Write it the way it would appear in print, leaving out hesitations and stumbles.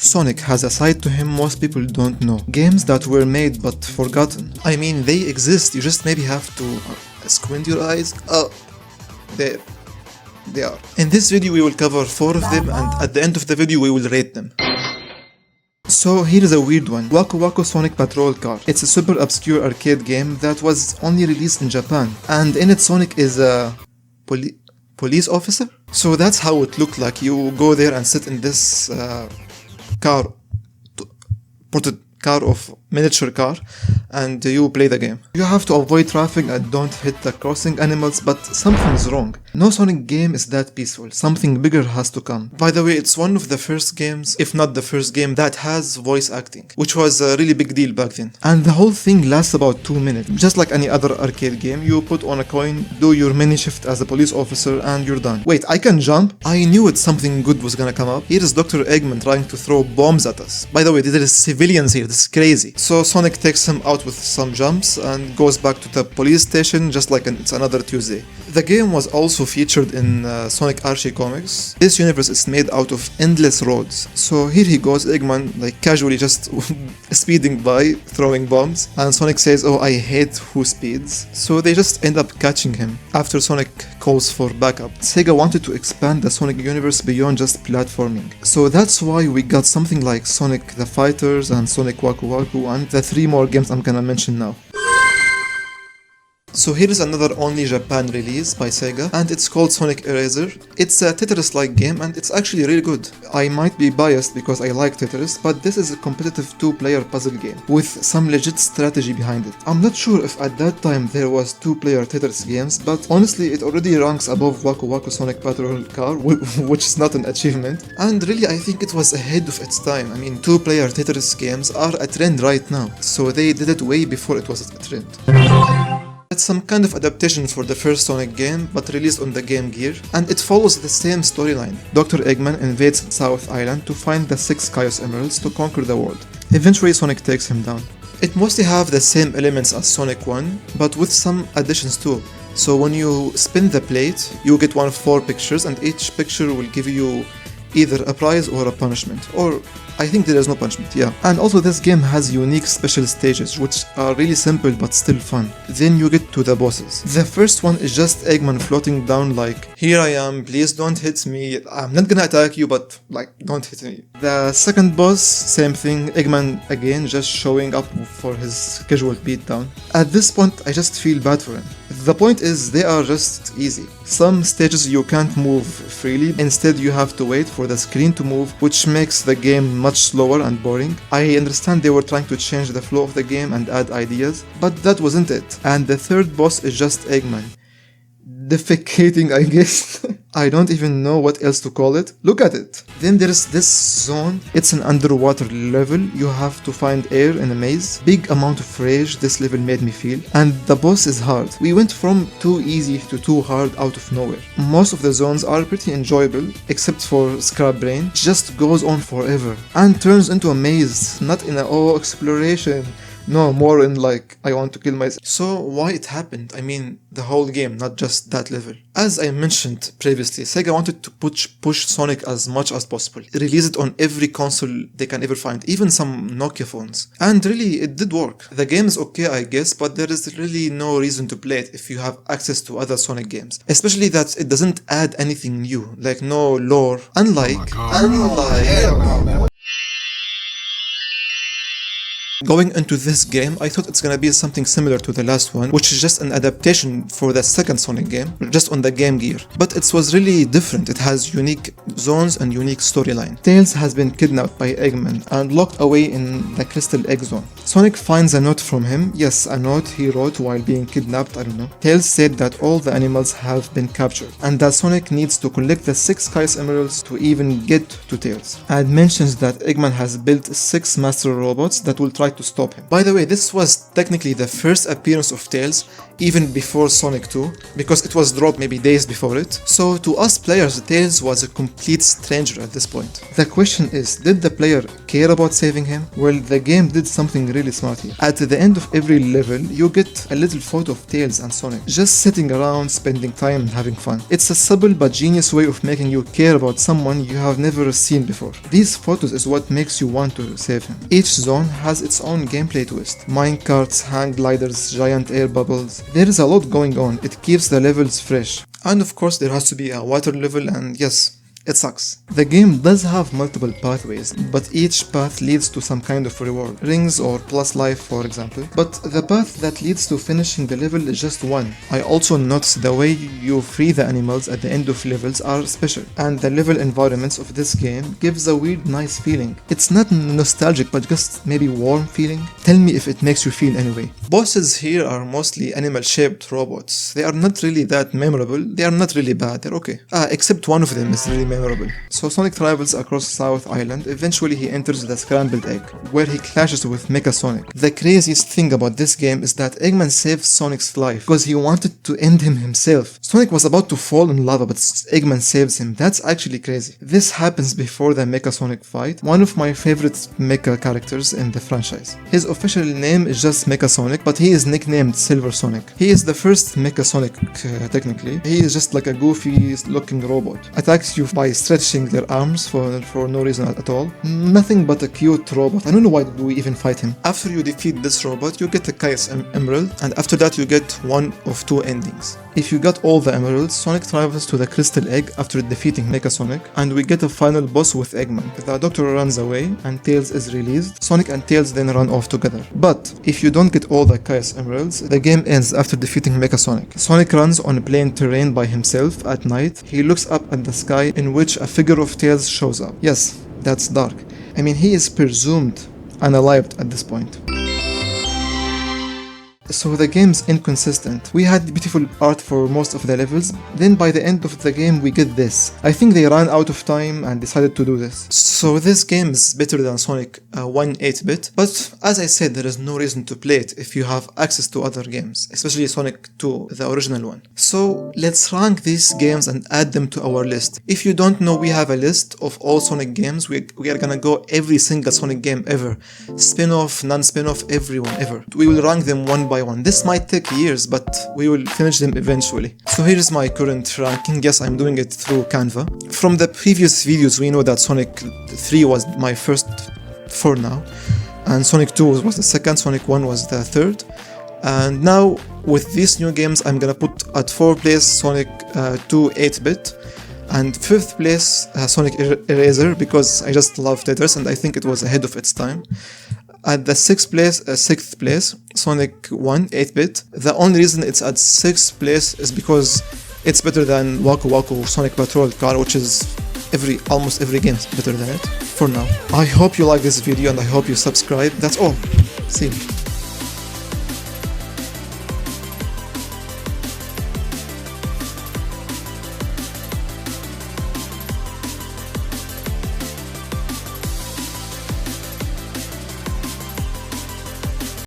Sonic has a side to him most people don't know. Games that were made but forgotten. I mean, they exist, you just maybe have to squint your eyes. Oh, there. They are. In this video we will cover 4 of them, and at the end of the video we will rate them. So here is a weird one. Waku Waku Sonic Patrol Car. It's a super obscure arcade game that was only released in Japan, and in it Sonic is a police officer? So that's how it looked like. You go there and sit in this miniature car, and you play the game. You have to avoid traffic and don't hit the crossing animals, but something's wrong. No Sonic game is that peaceful. Something bigger has to come. By the way, it's one of the first games, if not the first game, that has voice acting, which was a really big deal back then. And the whole thing lasts about 2 minutes. Just like any other arcade game, you put on a coin, do your mini shift as a police officer, and you're done. Wait, I can jump? I knew it, something good was gonna come up. Here is Dr. Eggman trying to throw bombs at us. By the way, there is civilians here, this is crazy. So Sonic takes him out with some jumps and goes back to the police station just like it's another Tuesday. The game was also featured in Sonic Archie comics. This universe is made out of endless roads. So here he goes, Eggman like casually just speeding by, throwing bombs, and Sonic says, oh, I hate who speeds. So they just end up catching him after Sonic calls for backup. SEGA wanted to expand the Sonic universe beyond just platforming. So that's why we got something like Sonic the Fighters and Sonic Waku Waku and the 3 more games I'm gonna mention now. So here is another only Japan release by SEGA, and it's called Sonic Eraser. It's a Tetris-like game and it's actually really good. I might be biased because I like Tetris, but this is a competitive 2-player puzzle game with some legit strategy behind it. I'm not sure if at that time there was 2-player Tetris games, but honestly it already ranks above Waku Waku Sonic Patrol Car, which is not an achievement. And really I think it was ahead of its time. I mean, 2-player Tetris games are a trend right now, so they did it way before it was a trend. It's some kind of adaptation for the first Sonic game, but released on the Game Gear, and it follows the same storyline. Dr. Eggman invades South Island to find the 6 Chaos Emeralds to conquer the world. Eventually Sonic takes him down. It mostly have the same elements as Sonic 1, but with some additions too. So when you spin the plate, you get one of 4 pictures, and each picture will give you either a prize or a punishment, or I think there is no punishment, yeah. And also this game has unique special stages which are really simple but still fun. Then you get to the bosses. The first one is just Eggman floating down like, here I am, please don't hit me, I'm not gonna attack you, but like, don't hit me. The second boss, same thing, Eggman again just showing up for his casual beatdown. At this point I just feel bad for him. The point is they are just easy. Some stages you can't move freely, instead you have to wait for the screen to move, which makes the game much slower and boring. I understand they were trying to change the flow of the game and add ideas, but that wasn't it. And the third boss is just Eggman defecating, I guess. I don't even know what else to call it. Look at it. Then there's this zone. It's an underwater level. You have to find air in a maze. Big amount of rage this level made me feel. And the boss is hard. We went from too easy to too hard out of nowhere. Most of the zones are pretty enjoyable, except for Scrap Brain. It just goes on forever and turns into a maze, not in a exploration. No, more in like, I want to kill myself. So why it happened? I mean, the whole game, not just that level. As I mentioned previously, SEGA wanted to push Sonic as much as possible. Release it on every console they can ever find, even some Nokia phones. And really, it did work. The game is okay, I guess, but there is really no reason to play it if you have access to other Sonic games. Especially that it doesn't add anything new, like no lore. Unlike going into this game, I thought it's gonna be something similar to the last one, which is just an adaptation for the second Sonic game, just on the Game Gear. But it was really different. It has unique zones and unique storyline. Tails has been kidnapped by Eggman and locked away in the Crystal Egg Zone. Sonic finds a note from him. Yes, a note he wrote while being kidnapped, I don't know. Tails said that all the animals have been captured, and that Sonic needs to collect the 6 Chaos Emeralds to even get to Tails. And mentions that Eggman has built 6 master robots that will try to stop him. By the way, this was technically the first appearance of Tails, even before Sonic 2, because it was dropped maybe days before it. So to us players, Tails was a complete stranger at this point. The question is, did the player care about saving him? Well, the game did something really smart here. At the end of every level, you get a little photo of Tails and Sonic, just sitting around, spending time and having fun. It's a subtle but genius way of making you care about someone you have never seen before. These photos is what makes you want to save him. Each zone has its own gameplay twist. Minecarts, hang gliders, giant air bubbles. There is a lot going on. It keeps the levels fresh. And of course there has to be a water level, and yes, it sucks. The game does have multiple pathways, but each path leads to some kind of reward, rings or plus life for example, but the path that leads to finishing the level is just one. I also noticed the way you free the animals at the end of levels are special, and the level environments of this game gives a weird nice feeling. It's not nostalgic but just maybe warm feeling. Tell me if it makes you feel anyway. Bosses here are mostly animal shaped robots. They are not really that memorable, they are not really bad, they're okay. Except one of them is really memorable. So Sonic travels across South Island. Eventually he enters the Scrambled Egg, where he clashes with Mecha Sonic. The craziest thing about this game is that Eggman saves Sonic's life because he wanted to end him himself. Sonic was about to fall in lava, but Eggman saves him. That's actually crazy. This happens before the Mecha Sonic fight, one of my favorite Mecha characters in the franchise. His official name is just Mecha Sonic, but he is nicknamed Silver Sonic. He is the first Mecha Sonic technically. He is just like a goofy looking robot. Attacks you by stretching their arms for no reason at all. Nothing but a cute robot. I don't know why we even fight him. After you defeat this robot, you get a Chaos Emerald, and after that you get one of two endings. If you got all the emeralds, Sonic travels to the Crystal Egg after defeating Mecha Sonic, and we get a final boss with Eggman. The Doctor runs away, and Tails is released. Sonic and Tails then run off together. But if you don't get all the Chaos Emeralds, the game ends after defeating Mecha Sonic. Sonic runs on plain terrain by himself at night. He looks up at the sky, in which a figure of Tails shows up. Yes, that's Dark. I mean, he is presumed unalived at this point. So the game's inconsistent. We had beautiful art for most of the levels, then by the end of the game we get this. I think they ran out of time and decided to do this. So this game is better than Sonic 1 8-bit, but as I said, there is no reason to play it if you have access to other games, especially Sonic 2, the original one. So let's rank these games and add them to our list. If you don't know, we have a list of all Sonic games. We are gonna go every single Sonic game ever. Spin-off, non-spin-off, everyone ever. We will rank them one by one. This might take years, but we will finish them eventually. So here is my current ranking. Yes, I'm doing it through Canva. From the previous videos, we know that Sonic 3 was my first for now, and Sonic 2 was the second, Sonic 1 was the third. And now with these new games, I'm gonna put at 4th place Sonic 2 8-bit, and 5th place Sonic Eraser, because I just love Tetris and I think it was ahead of its time. At the 6th place, Sonic 1 8-bit. The only reason it's at 6th place is because it's better than Waku Waku Sonic Patrol car, which is almost every game is better than it for now. I hope you like this video and I hope you subscribe. That's all. See you.